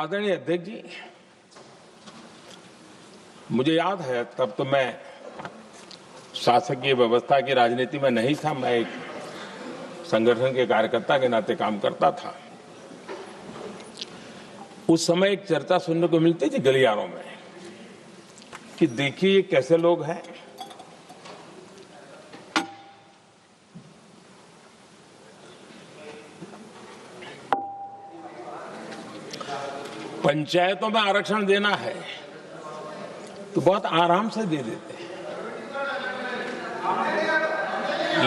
आदरणीय अध्यक्ष जी, मुझे याद है तब तो मैं शासकीय व्यवस्था की राजनीति में नहीं था। मैं एक संगठन के कार्यकर्ता के नाते काम करता था। उस समय एक चर्चा सुनने को मिलती थी गलियारों में कि देखिए ये कैसे लोग हैं, पंचायतों में आरक्षण देना है तो बहुत आराम से दे देते हैं,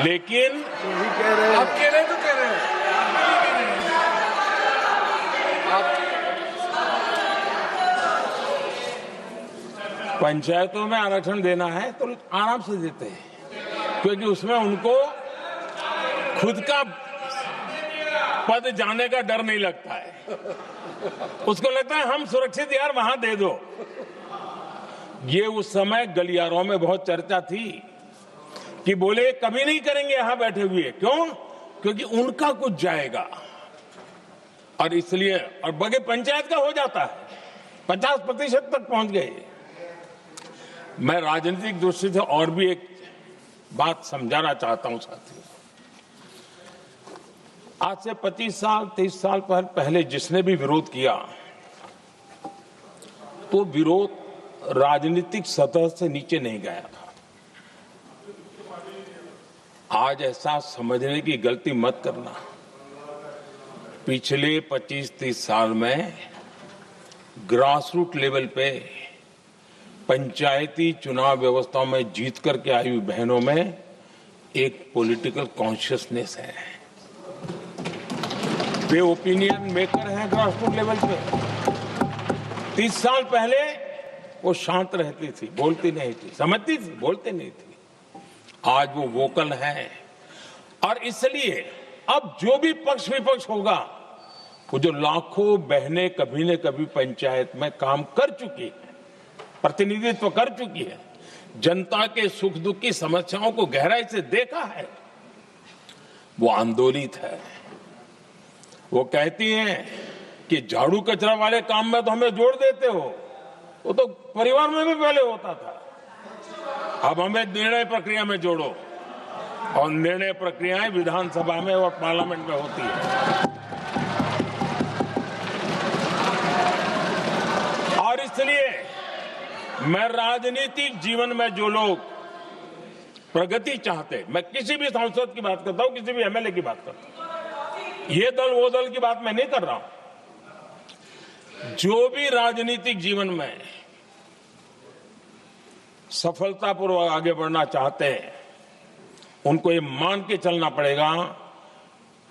लेकिन आप कह रहे हैं तो कह रहे हैं पंचायतों में आरक्षण देना है तो आराम से देते हैं, क्योंकि उसमें उनको खुद का पद जाने का डर नहीं लगता है। उसको लगता है हम सुरक्षित यार वहां दे दो। ये उस समय गलियारों में बहुत चर्चा थी कि बोले कभी नहीं करेंगे यहां बैठे हुए। क्यों? क्योंकि उनका कुछ जाएगा और इसलिए, और बगे पंचायत का हो जाता है, 50% तक पहुंच गए। मैं राजनीतिक दृष्टि से और भी एक बात समझाना चाहता हूं साथियों। आज से 25 साल 30 साल पहले जिसने भी विरोध किया तो विरोध राजनीतिक सतह से नीचे नहीं गया था। आज ऐसा समझने की गलती मत करना। पिछले 25-30 साल में ग्रास रूट लेवल पे पंचायती चुनाव व्यवस्थाओं में जीत करके आई हुई बहनों में एक पॉलिटिकल कॉन्शियसनेस है। वे ओपिनियन मेकर हैं ग्रास रूट लेवल पे। 30 साल पहले वो शांत रहती थी, बोलती नहीं थी, समझती थी, बोलती नहीं थी। आज वो वोकल है और इसलिए अब जो भी पक्ष विपक्ष होगा, वो जो लाखों बहनें कभी न कभी पंचायत में काम कर चुकी है, प्रतिनिधित्व कर चुकी है, जनता के सुख दुख की समस्याओं को गहराई से देखा है, वो आंदोलित है। वो कहती हैं कि झाड़ू कचरा वाले काम में तो हमें जोड़ देते हो, वो तो परिवार में भी पहले होता था। अब हमें निर्णय प्रक्रिया में जोड़ो, और निर्णय प्रक्रियाएं विधानसभा में और पार्लियामेंट में होती है। और इसलिए मैं राजनीतिक जीवन में जो लोग प्रगति चाहते, मैं किसी भी सांसद की बात करता हूं, किसी भी एमएलए की बात करता हूं, ये दल वो दल की बात मैं नहीं कर रहा हूं। जो भी राजनीतिक जीवन में सफलतापूर्वक आगे बढ़ना चाहते हैं, उनको ये मान के चलना पड़ेगा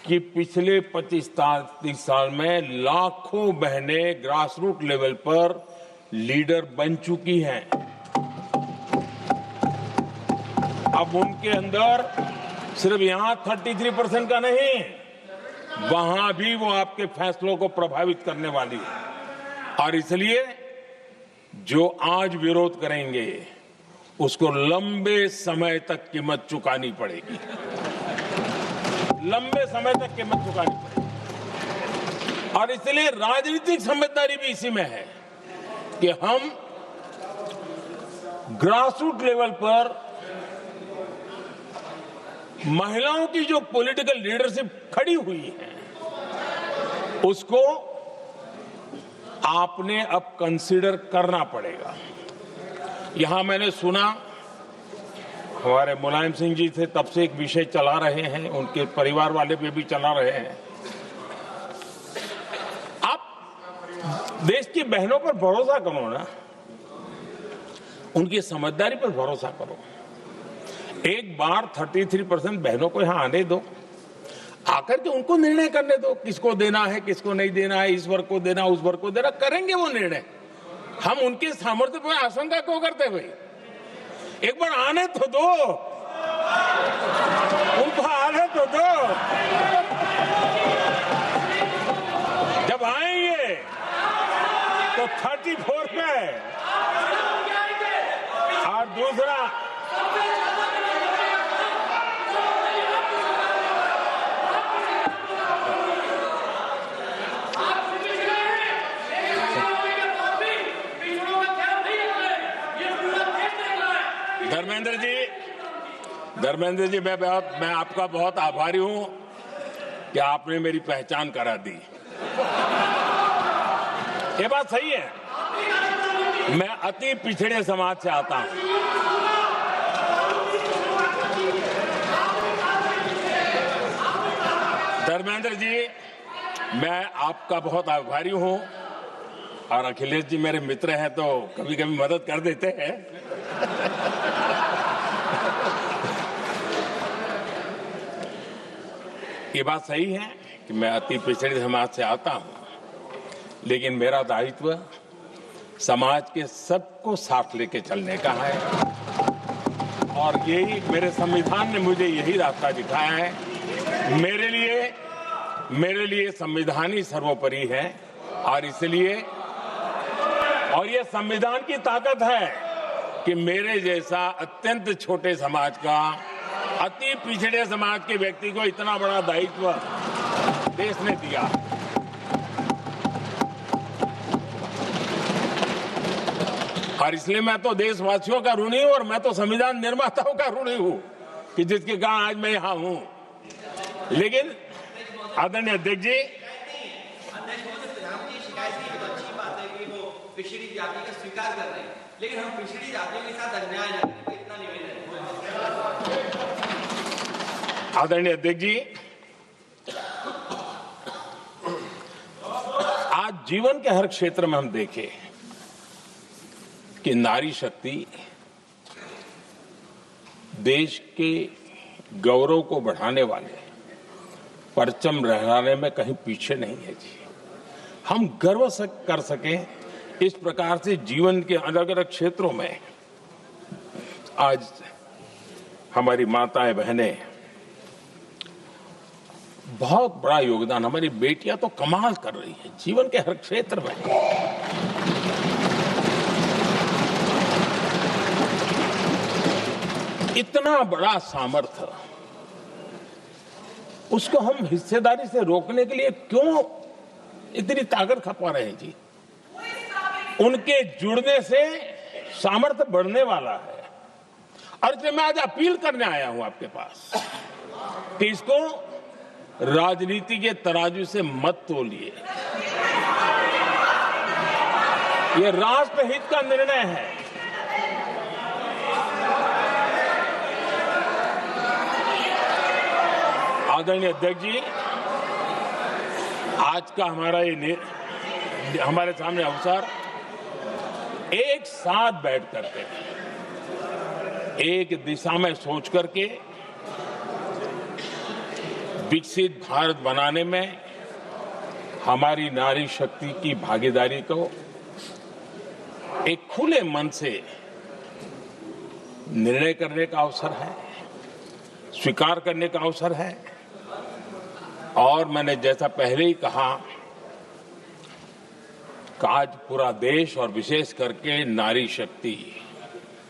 कि पिछले 25-30 साल में लाखों बहनें ग्रास रूट लेवल पर लीडर बन चुकी हैं। अब उनके अंदर सिर्फ यहां 33% का नहीं, वहां भी वो आपके फैसलों को प्रभावित करने वाली है। और इसलिए जो आज विरोध करेंगे उसको लंबे समय तक कीमत चुकानी पड़ेगी, लंबे समय तक कीमत चुकानी पड़ेगी। और इसलिए राजनीतिक समझदारी भी इसी में है कि हम ग्रास रूट लेवल पर महिलाओं की जो पॉलिटिकल लीडरशिप खड़ी हुई है, उसको आपने अब कंसीडर करना पड़ेगा। यहां मैंने सुना हमारे मुलायम सिंह जी थे, तब से एक विषय चला रहे हैं, उनके परिवार वाले भी चला रहे हैं। आप देश की बहनों पर भरोसा करो ना, उनकी समझदारी पर भरोसा करो। एक बार 33% बहनों को यहां आने दो, आकर के उनको निर्णय करने दो, किसको देना है, किसको नहीं देना है, इस वर्ग को देना, उस वर्ग को देना, करेंगे वो निर्णय। हम उनके सामर्थ्य पर आशंका क्यों करते भाई? एक बार आने तो दो, उनको आने तो दो। जब आएंगे तो 34 पे, और दूसरा धर्मेंद्र जी मैं आपका बहुत आभारी हूं कि आपने मेरी पहचान करा दी। ये बात सही है, मैं अति पिछड़े समाज से आता हूं। धर्मेंद्र जी, मैं आपका बहुत आभारी हूं, और अखिलेश जी मेरे मित्र हैं तो कभी कभी मदद कर देते हैं। ये बात सही है कि मैं अति पिछड़े समाज से आता हूं, लेकिन मेरा दायित्व समाज के सबको साथ लेके चलने का है, और यही मेरे संविधान ने मुझे यही रास्ता दिखाया है। मेरे लिए संविधान ही सर्वोपरि है, और इसलिए ये संविधान की ताकत है कि मेरे जैसा अत्यंत छोटे समाज का, अति पिछड़े समाज के व्यक्ति को इतना बड़ा दायित्व देश ने दिया। और इसलिए मैं तो देशवासियों का ऋणी हूं, और मैं तो संविधान निर्माताओं का ऋणी हूं कि जिसके कारण आज मैं यहां हूं। लेकिन आदरणीय अध्यक्ष जी, पिछड़ी जाति का स्वीकार कर रहे हैं, लेकिन हम पिछड़ी जातियों के साथ अन्याय न करें, इतना निवेदन है। आदरणीय अध्यक्ष जी, आज जीवन के हर क्षेत्र में हम देखें कि नारी शक्ति देश के गौरव को बढ़ाने वाले, परचम लहराने में कहीं पीछे नहीं है जी। हम गर्व कर सकें इस प्रकार से जीवन के अलग अलग क्षेत्रों में आज हमारी माताएं बहनें बहुत बड़ा योगदान, हमारी बेटियां तो कमाल कर रही हैं जीवन के हर क्षेत्र में। इतना बड़ा सामर्थ्य, उसको हम हिस्सेदारी से रोकने के लिए क्यों इतनी ताकत खपा रहे हैं जी? उनके जुड़ने से सामर्थ्य बढ़ने वाला है, और इसलिए मैं आज अपील करने आया हूं आपके पास कि इसको राजनीति के तराजू से मत तोलिए। ये राष्ट्रहित का निर्णय है। आदरणीय अध्यक्ष जी, आज का हमारे सामने अवसर एक साथ बैठ करके एक दिशा में सोच करके विकसित भारत बनाने में हमारी नारी शक्ति की भागीदारी को एक खुले मन से निर्णय करने का अवसर है, स्वीकार करने का अवसर है। और मैंने जैसा पहले ही कहा कि आज पूरा देश और विशेष करके नारी शक्ति